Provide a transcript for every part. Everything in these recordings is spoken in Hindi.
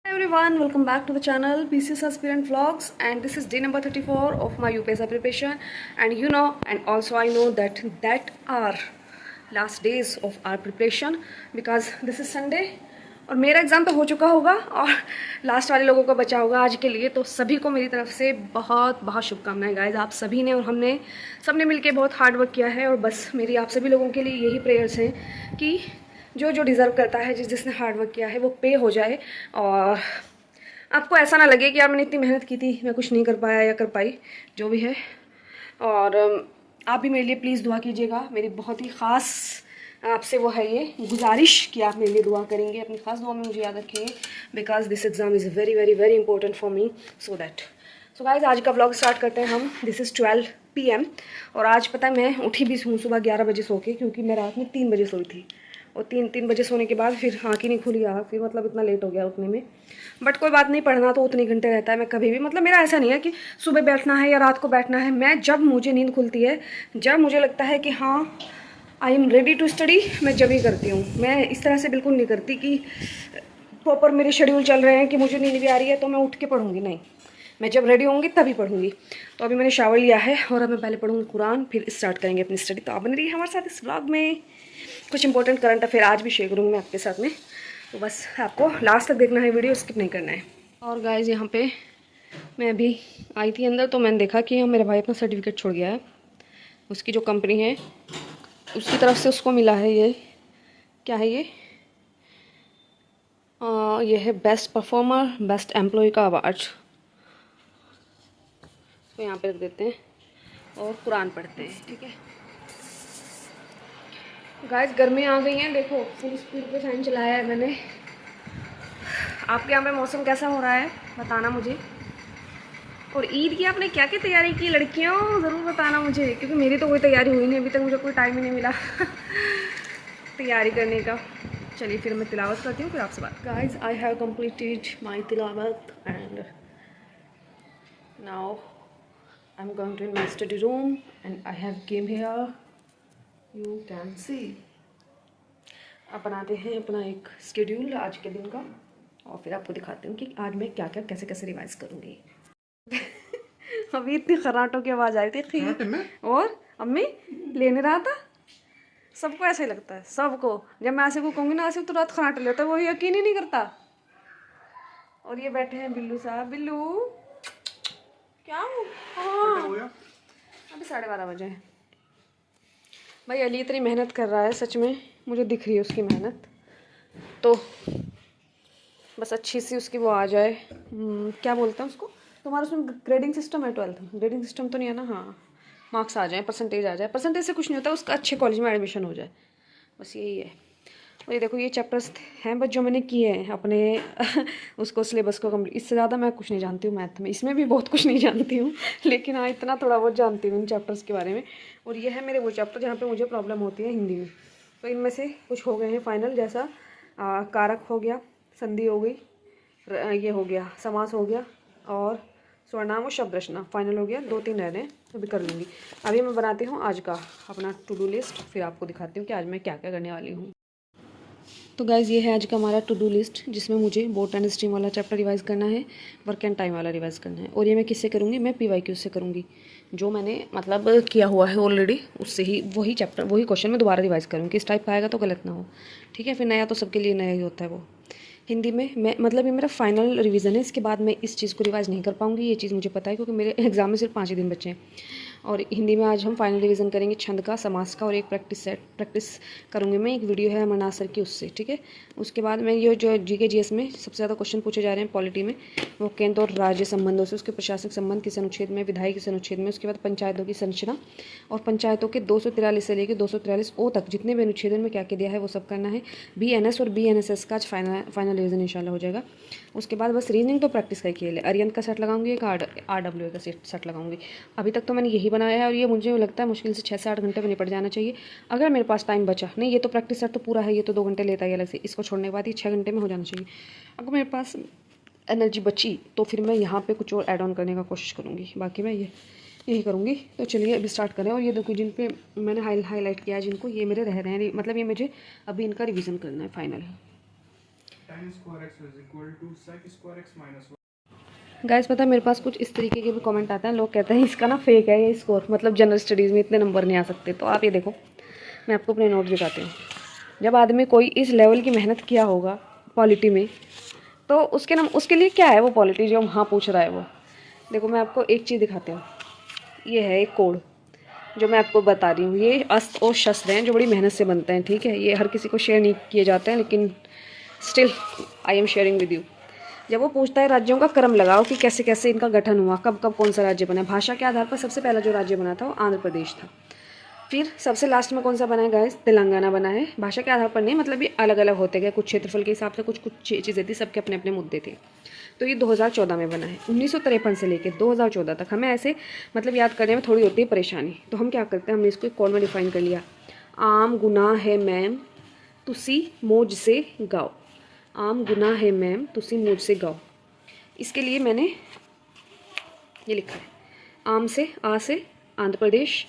Everyone, welcome back to the channel PCS Aspirant Vlogs, and this is day number 34 of my UPSC preparation. And and also I know that are last days of our preparation because this is Sunday और मेरा एग्ज़ाम तो हो चुका होगा और लास्ट वाले लोगों का बचा होगा आज के लिए। तो सभी को मेरी तरफ से बहुत बहुत शुभकामनाएं गाइज। आप सभी ने और हमने सबने मिलके बहुत हार्ड वर्क किया है और बस मेरी आप सभी लोगों के लिए यही प्रेयर्स हैं कि जो जो डिज़र्व करता है, जिसने हार्ड वर्क किया है वो पे हो जाए और आपको ऐसा ना लगे कि यार मैंने इतनी मेहनत की थी, मैं कुछ नहीं कर पाया या कर पाई, जो भी है। और आप भी मेरे लिए प्लीज़ दुआ कीजिएगा। मेरी बहुत ही ख़ास आपसे वो है ये गुजारिश कि आप मेरे लिए दुआ करेंगे, अपनी ख़ास दुआ में मुझे याद रखेंगे because this exam is very very very important for me. So guys आज का व्लॉग स्टार्ट करते हैं हम। दिस इज़ 12 PM और आज पता है मैं उठी भी हूँ सुबह 11 बजे सो के, क्योंकि मैं रात में 3 बजे सोई थी और तीन बजे सोने के बाद फिर आँख ही नहीं खुली यार, फिर मतलब इतना लेट हो गया उठने में। बट कोई बात नहीं, पढ़ना तो उतने घंटे रहता है। मैं कभी भी मतलब मेरा ऐसा नहीं है कि सुबह बैठना है या रात को बैठना है। मैं जब मुझे नींद खुलती है, जब मुझे लगता है कि हाँ I am ready to study, मैं जब ही करती हूँ। मैं इस तरह से बिल्कुल नहीं करती कि प्रॉपर मेरे शेड्यूल चल रहे हैं कि मुझे नींद भी आ रही है तो मैं उठ के पढ़ूँगी, नहीं। मैं जब रेडी होंगी तभी पढ़ूँगी। तो अभी मैंने शावर लिया है और अब मैं पहले पढ़ूँगी कुरान, फिर स्टार्ट करेंगे अपनी स्टडी। तो आप बने रहिए हमारे साथ इस व्लॉग में। कुछ इंपॉर्टेंट करंट अफेयर आज भी शेयर करूँगी मैं आपके साथ में, तो बस आपको लास्ट तक देखना है, वीडियो स्किप नहीं करना है। और गाइज़ यहाँ पे मैं अभी आई थी अंदर तो मैंने देखा कि मेरा भाई अपना सर्टिफिकेट छोड़ गया है। उसकी जो कंपनी है उसकी तरफ से उसको मिला है ये, क्या है ये है बेस्ट परफॉर्मर बेस्ट एम्प्लॉय का अवार्ड। तो यहाँ पे रख देते हैं और कुरान पढ़ते हैं, ठीक है। गाइस गर्मी आ गई है, देखो फुल स्पीड पे फैन चलाया है मैंने। आपके यहाँ पे मौसम कैसा हो रहा है बताना मुझे। और ईद की आपने क्या क्या तैयारी की लड़कियों, ज़रूर बताना मुझे, क्योंकि मेरी तो कोई तैयारी हुई नहीं अभी तक, मुझे कोई टाइम ही नहीं मिला तैयारी करने का। चलिए फिर मैं तिलावत करती हूँ, फिर आपसे बात। Guys I have completed my तिलावत and now I am going to in my study room and I have came here, you can see. अब बनाते हैं अपना एक शेड्यूल आज के दिन का और फिर आपको दिखाती हूँ कि आज मैं क्या क्या कैसे कैसे रिवाइज करूँगी अभी इतनी खर्राटों की आवाज़ आई थी और अम्मी लेने रहा था। सबको ऐसा ही लगता है, सबको। जब मैं आसिफ को कहूँगी ना आसिफ तो रात खर्राटे लेता है, वो यकीन ही नहीं करता। और ये बैठे हैं बिल्लू साहब। बिल्लू क्या हो? हाँ अभी 12:30 बजे हैं। भाई अली इतनी मेहनत कर रहा है, सच में मुझे दिख रही है उसकी मेहनत। तो बस अच्छी सी उसकी वो आ जाए, क्या बोलते हैं उसको, तुम्हारा उसमें ग्रेडिंग सिस्टम है 12th में? ग्रेडिंग सिस्टम तो नहीं है ना? हाँ, मार्क्स आ जाए, परसेंटेज आ जाए। परसेंटेज से कुछ नहीं होता, उसका अच्छे कॉलेज में एडमिशन हो जाए, बस यही है। और ये देखो ये चैप्टर्स हैं बस जो मैंने किए हैं अपने उसको सिलेबस को कम्प्लीट। इससे ज़्यादा मैं कुछ नहीं जानती हूँ मैथ में, इसमें भी बहुत कुछ नहीं जानती हूँ लेकिन हाँ इतना थोड़ा बहुत जानती हूँ इन चैप्टर्स के बारे में। और ये है मेरे वो चैप्टर जहाँ पे मुझे प्रॉब्लम होती है हिंदी में। तो इनमें से कुछ हो गए हैं फाइनल, जैसा कारक हो गया, संधि हो गई, ये हो गया समास हो गया और स्वर्णाम और शब्द रचना फाइनल हो गया। 2-3 रह रहे हैं तो भी कर लूँगी। अभी मैं बनाती हूँ आज का अपना टू डू लिस्ट, फिर आपको दिखाती हूँ कि आज मैं क्या क्या करने वाली हूँ। तो गाइज़ ये है आज का हमारा टू डू लिस्ट, जिसमें मुझे बोट एंड स्ट्रीम वाला चैप्टर रिवाइज़ करना है, वर्क एंड टाइम वाला रिवाइज़ करना है। और ये मैं किससे करूँगी? मैं PYQ से करूँगी, जो मैंने मतलब किया हुआ है ऑलरेडी, उससे ही वही चैप्टर वही क्वेश्चन मैं दोबारा रिवाइज़ करूँगी। किस टाइप का आएगा तो गलत ना हो, ठीक है। फिर नया तो सबके लिए नया ही होता है वो। हिंदी में मैं मतलब ये मेरा फाइनल रिवीजन है, इसके बाद मैं इस चीज़ को रिवाइज़ नहीं कर पाऊँगी, ये चीज़ मुझे पता है, क्योंकि मेरे एग्जाम में सिर्फ 5 ही दिन बचे हैं। और हिंदी में आज हम फाइनल रिवीजन करेंगे छंद का, समास का, और एक प्रैक्टिस करूँगी मैं, एक वीडियो है अमरनाथ सर की उससे, ठीक है। उसके बाद मैं ये जो GK GS में सबसे ज़्यादा क्वेश्चन पूछे जा रहे हैं पॉलिटी में, वो केंद्र और राज्य संबंधों से, उसके प्रशासनिक संबंध किस अनुच्छेद में, विधायी किस अनुच्छेद में, उसके बाद पंचायतों की संरचना और पंचायतों के 243 से लेकर 243 तक जितने भी अनुच्छेदन में क्या क्या दिया है वो सब करना है। BNS और BNSS का आज फाइनल रिवीजन इंशाल्लाह हो जाएगा। उसके बाद बस रीजनिंग तो प्रैक्टिस का खेल है। अरियंत का सेट लगाऊंगी, एक RWA का सेट लगाऊंगी। अभी तक तो मैंने यही बनाया है और ये मुझे लगता है मुश्किल से 6 से 8 घंटे में निपट जाना चाहिए, अगर मेरे पास टाइम बचा। नहीं ये तो प्रैक्टिस सेट तो पूरा है, ये तो 2 घंटे लेता है अलग से, इसको छोड़ने के बाद ये 6 घंटे में हो जाना चाहिए। अगर मेरे पास एनर्जी बची तो फिर मैं यहाँ पे कुछ और ऐड ऑन करने का कोशिश करूँगी, बाकी मैं यही करूँगी। तो चलिए अभी स्टार्ट करें। और ये देखो जिन पे मैंने हाईलाइट किया है जिनको, ये मेरे रह रहे हैं, मतलब ये मुझे अभी इनका रिवीजन करना है final. tan square x is equal to sec square x minus 1. Guys पता है मेरे पास कुछ इस तरीके के भी कमेंट आते हैं, लोग कहते हैं इसका ना फेक है ये स्कोर, मतलब जनरल स्टडीज़ में इतने नंबर नहीं आ सकते। तो आप ये देखो, मैं आपको अपने नोट दिखाती हूँ। जब आदमी कोई इस लेवल की मेहनत किया होगा पॉलिटी में, तो उसके लिए क्या है वो पॉलिटी जो वहाँ पूछ रहा है वो। देखो मैं आपको एक चीज़ दिखाती हूँ, ये है एक कोड जो मैं आपको बता रही हूँ। ये अस्त्र और शस्त्र हैं जो बड़ी मेहनत से बनते हैं, ठीक है। ये हर किसी को शेयर नहीं किए जाते हैं, लेकिन still I am sharing with you. जब वो पूछता है राज्यों का क्रम लगाओ कि कैसे कैसे इनका गठन हुआ, कब कब कौन सा राज्य बना। भाषा के आधार पर सबसे पहला जो राज्य बना था वो आंध्र प्रदेश था। फिर सबसे लास्ट में कौन सा बना है गाइस, तेलंगाना बना है। भाषा के आधार पर नहीं, मतलब ये अलग अलग होते गए, कुछ क्षेत्रफल के हिसाब से कुछ चीज़ें थी, सबके अपने अपने मुद्दे थे। तो ये 2014 में बना है। 1953 से लेकर 2014 तक हमें ऐसे मतलब याद करने में थोड़ी होती है परेशानी। तो हम क्या करते हैं, हमने इसको एक कोड में डिफाइन कर लिया। आम गुनाह है मैम तुसी मौज से गाओ। आम गुनाह है मैम तुसी मौज से गाओ। इसके लिए मैंने ये लिखा है, आम से आ से आंध्र प्रदेश,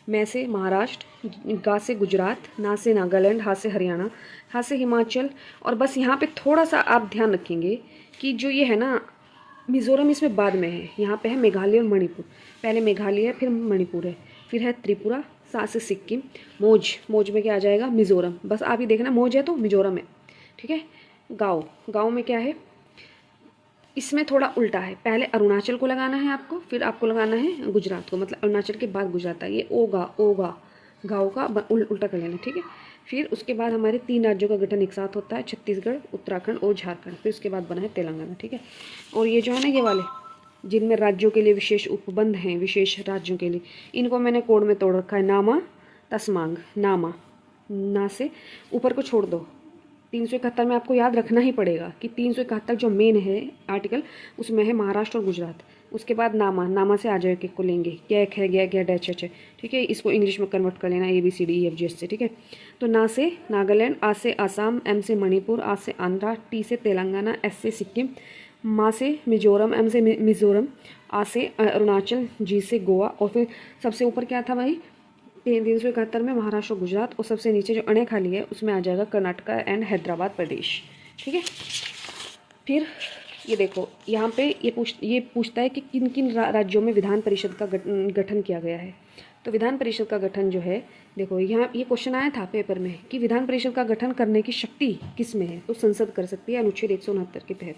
मैं से महाराष्ट्र, गा से गुजरात, ना से नागालैंड, हा से हरियाणा, हा से हिमाचल। और बस यहाँ पे थोड़ा सा आप ध्यान रखेंगे कि जो ये है ना मिज़ोरम इसमें बाद में है। यहाँ पे है मेघालय और मणिपुर, पहले मेघालय है फिर मणिपुर है, फिर है त्रिपुरा, सा से सिक्किम, मौज में क्या आ जाएगा मिज़ोरम। बस आप ये देखना मौज है तो मिज़ोरम है, ठीक है। गाँव में क्या है, इसमें थोड़ा उल्टा है, पहले अरुणाचल को लगाना है आपको, फिर आपको लगाना है गुजरात को, मतलब अरुणाचल के बाद गुजरात है। ये ओगा गाँव का उल्टा कर लेना, ठीक है। फिर उसके बाद हमारे 3 राज्यों का गठन एक साथ होता है, छत्तीसगढ़, उत्तराखंड और झारखंड। फिर उसके बाद बना है तेलंगाना, ठीक है। और ये जो है ना ये वाले जिनमें राज्यों के लिए विशेष उपबंध हैं, विशेष राज्यों के लिए, इनको मैंने कोड में तोड़ रखा है। नामा तस्मांग, नामा ना से ऊपर को छोड़ दो। 371 में आपको याद रखना ही पड़ेगा कि 371 जो मेन है आर्टिकल उसमें है महाराष्ट्र और गुजरात। उसके बाद नामा से आ जाए के को लेंगे, क्या है गया डैच है, ठीक है। इसको इंग्लिश में कन्वर्ट कर लेना ABCDEFG से, ठीक है। तो ना से नागालैंड, आ से आसाम, M से मणिपुर, आ से आंध्रा, T से तेलंगाना, S से सिक्किम, मा से मिजोरम, M से मिजोरम, आ से अरुणाचल, G से गोवा। और फिर सबसे ऊपर क्या था भाई 371 में महाराष्ट्र और गुजरात। और सबसे नीचे जो अणे खाली है उसमें आ जाएगा कर्नाटका एंड हैदराबाद प्रदेश, ठीक है। फिर ये देखो यहाँ पे ये पूछता है कि किन किन राज्यों में विधान परिषद का गठन किया गया है। तो विधान परिषद का गठन जो है, देखो यहाँ ये क्वेश्चन आया था पेपर में कि विधान परिषद का गठन करने की शक्ति किस में है। तो संसद कर सकती है अनुच्छेद 169 के तहत।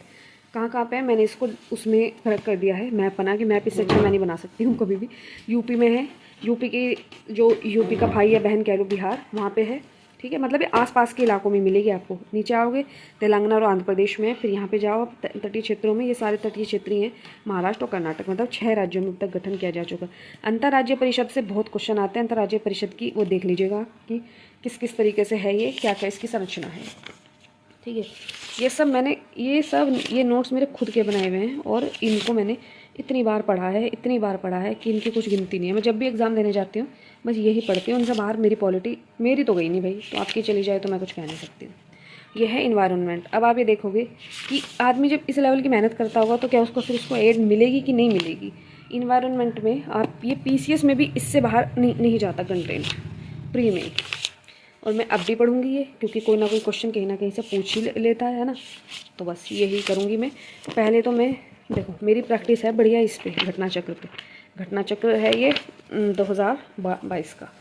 कहाँ पे है, मैंने इसको उसमें फर्क कर दिया है, मैप बना के। मैप इससे अच्छा मैं नहीं बना सकती हूँ कभी भी। यूपी में है, यूपी के जो यूपी का भाई या बहन कह लो बिहार, वहाँ पे है, ठीक है। मतलब ये आसपास के इलाकों में मिलेगी आपको। नीचे आओगे तेलंगाना और आंध्र प्रदेश में, फिर यहाँ पे जाओ तटीय क्षेत्रों में, ये सारे तटीय क्षेत्र ही हैं, महाराष्ट्र और कर्नाटक। मतलब 6 राज्यों में अब तक गठन किया जा चुका। अंतर्राज्यीय परिषद से बहुत क्वेश्चन आते हैं। अंतर्राज्यीय परिषद की वो देख लीजिएगा कि किस किस तरीके से है, ये क्या क्या इसकी संरचना है, ठीक है। ये नोट्स मेरे खुद के बनाए हुए हैं और इनको मैंने इतनी बार पढ़ा है कि इनकी कुछ गिनती नहीं है। मैं जब भी एग्ज़ाम देने जाती हूँ बस यही पढ़ती हूँ। उनसे बाहर मेरी पॉलिटी मेरी तो गई नहीं भाई, तो आपकी चली जाए तो मैं कुछ कह नहीं सकती हूँ। ये है इन्वायरमेंट। अब आप ये देखोगे कि आदमी जब इस लेवल की मेहनत करता होगा तो क्या फिर उसको एड मिलेगी कि नहीं मिलेगी। इन्वायरमेंट में आप ये PCS में भी इससे बाहर नहीं जाता कंटेंट प्री में। और मैं अब भी पढ़ूंगी ये, क्योंकि कोई ना कोई क्वेश्चन कहीं ना कहीं से पूछ ही लेता है ना। तो बस यही करूँगी मैं। पहले तो मैं देखो मेरी प्रैक्टिस है बढ़िया इस पे घटना चक्र पे। घटना चक्र है ये 2022 का।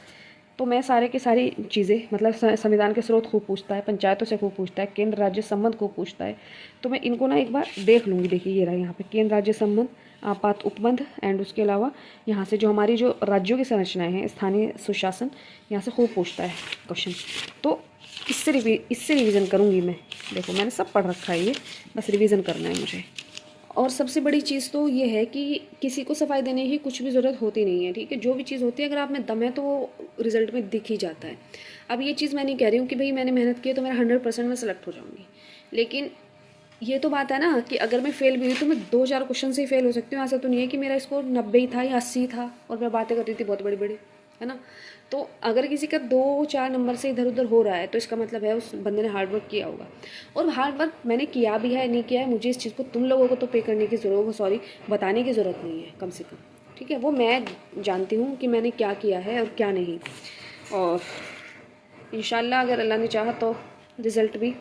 तो मैं सारे की सारी चीज़ें, मतलब संविधान के स्रोत खूब पूछता है, पंचायतों से खूब पूछता है, केंद्र राज्य संबंध खूब पूछता है। तो मैं इनको ना एक बार देख लूँगी। देखिए ये रहा यहाँ पे केंद्र राज्य संबंध, आपात उपबंध, एंड उसके अलावा यहाँ से जो हमारी जो राज्यों की संरचनाएं हैं, स्थानीय सुशासन, यहाँ से खूब पूछता है क्वेश्चन। तो इससे रिवीजन करूँगी मैं। देखो मैंने सब पढ़ रखा है, ये बस रिवीजन करना है मुझे। और सबसे बड़ी चीज़ तो ये है कि किसी को सफाई देने की कुछ भी ज़रूरत होती नहीं है, ठीक है। जो भी चीज़ होती है अगर आप में दम है तो वो रिजल्ट में दिख ही जाता है। अब ये चीज़ मैं नहीं कह रही हूँ कि भाई मैंने मेहनत की है तो मेरा 100% में सेलेक्ट हो जाऊँगी, लेकिन ये तो बात है ना कि अगर मैं फेल भी हुई तो मैं 2-4 क्वेश्चन से ही फेल हो सकती हूँ। ऐसा तो नहीं है कि मेरा स्कोर 90 ही था या 80 था और मैं बातें कर रही थी बहुत बड़ी बड़ी, है ना। तो अगर किसी का 2-4 नंबर से इधर उधर हो रहा है तो इसका मतलब है उस बंदे ने हार्ड वर्क किया होगा। और हार्ड वर्क मैंने किया भी है नहीं किया है, मुझे इस चीज़ को तुम लोगों को तो पे करने की बताने की ज़रूरत नहीं है कम से कम, ठीक है। वो मैं जानती हूँ कि मैंने क्या किया है और क्या नहीं। और इंशाल्लाह अगर अल्लाह ने चाहा तो रिज़ल्ट भी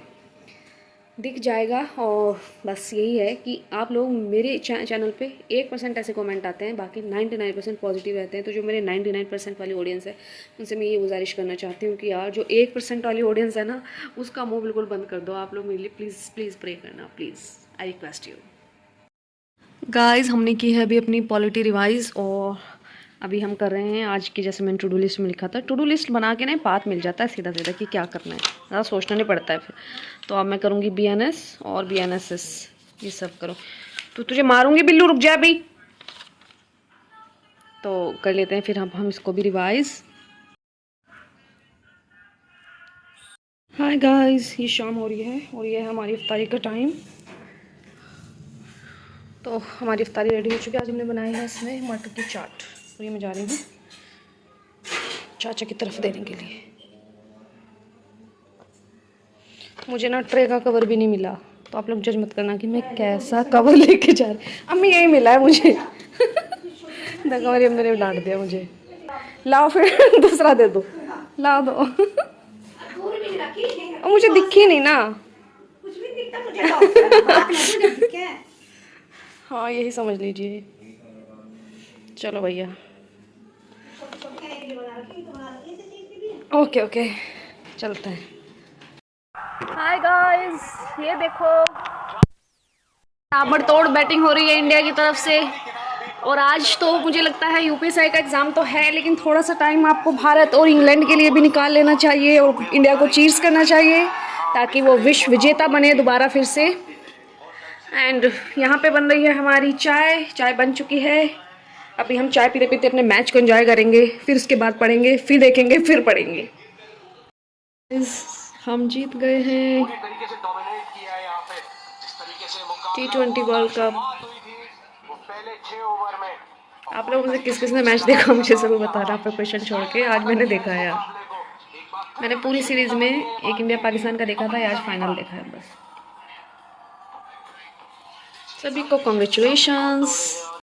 दिख जाएगा। और बस यही है कि आप लोग मेरे चैनल पे 1% ऐसे कमेंट आते हैं, बाकी 99% पॉजिटिव रहते हैं। तो जो मेरे 99% वाली ऑडियंस है उनसे मैं ये गुजारिश करना चाहती हूँ कि यार जो 1% वाली ऑडियंस है ना, उसका मुंह बिल्कुल बंद कर दो। आप लोग मेरे लिए प्लीज़ प्लीज़ प्रे करना, please, I request you guys. हमने की है अभी अपनी पॉलिटी रिवाइज, और अभी हम कर रहे हैं आज की, जैसे मैंने टू डू लिस्ट में लिखा था। टू डू लिस्ट बना के ना बात मिल जाता है सीधा सीधा कि क्या करना है, ज़्यादा सोचना नहीं पड़ता है फिर। तो अब मैं करूँगी BNS और BNSS, ये सब करो। तो तुझे मारूंगी बिल्लू, रुक जा अभी। तो कर लेते हैं फिर हम इसको भी रिवाइज। हाय गाइस, ये शाम हो रही है और ये है हमारी इफ्तारी का टाइम। तो हमारी इफ्तारी रेडी हो चुकी है। आज हमने बनाई है इसमें मटर की चाट, और ये मैं जा रही हूँ चाचा की तरफ देने के लिए। मुझे ना ट्रे का कवर भी नहीं मिला, तो आप लोग जज मत करना कि मैं कैसा कवर लेके जा रही। अम्मी यही मिला है मुझे। देखो मेरी अम्मी ने डांट दिया मुझे। लाओ फिर दूसरा दे दो, लाओ दो। और मुझे दिखी नहीं ना। कुछ भी दिखता मुझे तो हाँ यही समझ लीजिए। चलो भैया, ओके ओके, चलते हैं। हाय गाइस, ये देखो ताबड़तोड़ बैटिंग हो रही है इंडिया की तरफ से। और आज तो मुझे लगता है UPSI का एग्ज़ाम तो है, लेकिन थोड़ा सा टाइम आपको भारत और इंग्लैंड के लिए भी निकाल लेना चाहिए और इंडिया को चीर्स करना चाहिए, ताकि वो विश्व विजेता बने दोबारा फिर से। एंड यहाँ पे बन रही है हमारी चाय, चाय बन चुकी है। अभी हम चाय पीते पीते अपने मैच को एंजॉय करेंगे, फिर उसके बाद पढ़ेंगे, फिर देखेंगे, फिर पढ़ेंगे। हम जीत गए हैं T20 वर्ल्ड कप। आप लोगों में से किस किस ने मैच देखा मुझे ज़रूर बताना, प्रिपरेशन छोड़ के। आज मैंने देखा है यार, मैंने पूरी सीरीज़ में एक इंडिया पाकिस्तान का देखा था, आज फाइनल देखा है बस। सभी को कॉन्ग्रेचुलेशंस।